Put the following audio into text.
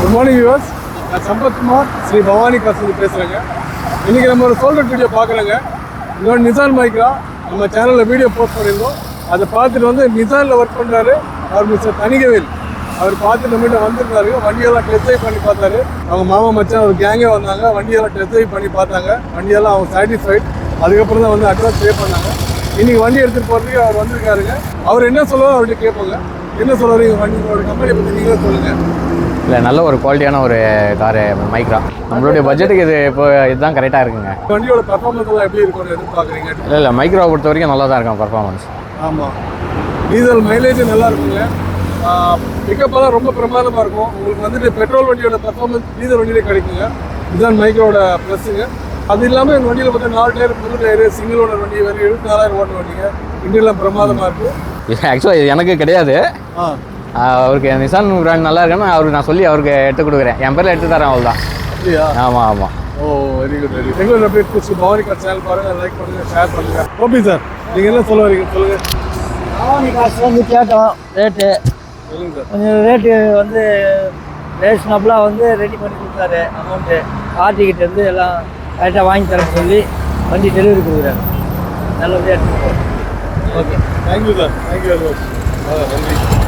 Good morning viewers, நான் சம்பத்குமார் ஸ்ரீ பவானி காசு பேசுகிறேங்க. இன்றைக்கி நம்ம ஒரு சோல்டர் வீடியோ பார்க்குறேங்க. இன்னொரு நிசான் மைக்ரா நம்ம சேனலில் வீடியோ போஸ்ட் பண்ணியிருந்தோம். அதை பார்த்துட்டு வந்து நிசானில் ஒர்க் பண்ணுறாரு அவர் மிஸ்டர் தனிகவேல். அவர் பார்த்து நம்மகிட்ட வந்திருந்தாரு. வண்டியெல்லாம் டெஸ்ட் ட்ரைவ் பண்ணி பார்த்தாரு. அவங்க மாமா மச்சான் ஒரு கேங்கே வந்தாங்க. வண்டியெல்லாம் டெஸ்ட் ட்ரைவ் பண்ணி பார்த்தாங்க. வண்டியெல்லாம் அவங்க சாட்டிஸ்ஃபைட். அதுக்கப்புறம் தான் வந்து அட்வான்ஸ் பே பண்ணாங்க. இன்றைக்கி வண்டி எடுத்துகிட்டு போகிறதுக்கு அவர் வந்திருக்காருங்க. அவர் என்ன சொல்லுவார் அவர்கிட்ட கேட்போங்க. என்ன சொல்லுவார் வண்டியோட கம்பெனியை பற்றி நீங்களே சொல்லுங்கள். இல்லை, நல்ல ஒரு குவாலிட்டியான ஒரு காரு மைக்ரா. நம்மளுடைய பட்ஜெட்டுக்கு இது இப்போ இதுதான் கரெக்டாக இருக்குங்க. வண்டியோட பர்ஃபார்மன்ஸ் எல்லாம் எப்படி இருக்கும்னு எதிர்பார்க்குறீங்க? இல்லை மைக்ராவை பொறுத்த வரைக்கும் நல்லா தான் இருக்கும் பர்ஃபார்மன்ஸ். ஆமாம், டீசல் மைலேஜ் நல்லா இருக்குங்க. பிக்கப்பெல்லாம் ரொம்ப பிரமாதமாக இருக்கும். உங்களுக்கு வந்துட்டு பெட்ரோல் வண்டியோட பர்ஃபார்மன்ஸ் டீசல் வண்டியிலே கிடைக்குங்க. இதுதான் மைக்ரோட ப்ளஸ்ஸுங்க. அது இல்லாமல் எங்கள் வண்டியில் பார்த்தா 4 டயர் புது டயரு, சிங்கிள் ஓனர் வண்டி, வெறும் 74,000 ஓட்ட வண்டிங்க. இண்டியெல்லாம் பிரமாதமாக இருக்கும். ஆக்சுவலாக இது எனக்கு கிடையாது. அவருக்கு நிசான் பிராண்ட் நல்லா இருக்குன்னு அவருக்கு நான் சொல்லி அவருக்கு எடுத்து கொடுக்குறேன். என் பேரில் எடுத்து தரேன், அவ்வளோதான். அப்படியா? ஆமாம் ஆமாம். ஓ, very good very good. Regular update பிடிச்சி பவானி கார் சேனல் பாருங்கள், லைக் பண்ணுங்கள், ஷேர் பண்ணுங்கள். ஓபி சார், நீங்கள் என்ன சொல்ல வரீங்க சொல்லுங்கள். பவானி காசு வந்து கேட்டோம் ரேட்டு. சொல்லுங்கள் சார். கொஞ்சம் ரேட்டு வந்து ரேஷனபிளாக வந்து ரெடி பண்ணி கொடுத்தாரு. அமௌண்ட்டு பார்ட்டிக்கிட்டேருந்து எல்லாம் கரெக்டாக வாங்கி தரேன்னு சொல்லி வண்டி டெலிவரி கொடுக்குறாரு. நல்லபடியாக எடுத்துகிட்டு போகிறோம். Okay, thank you sir, thank you very much. நன்றி.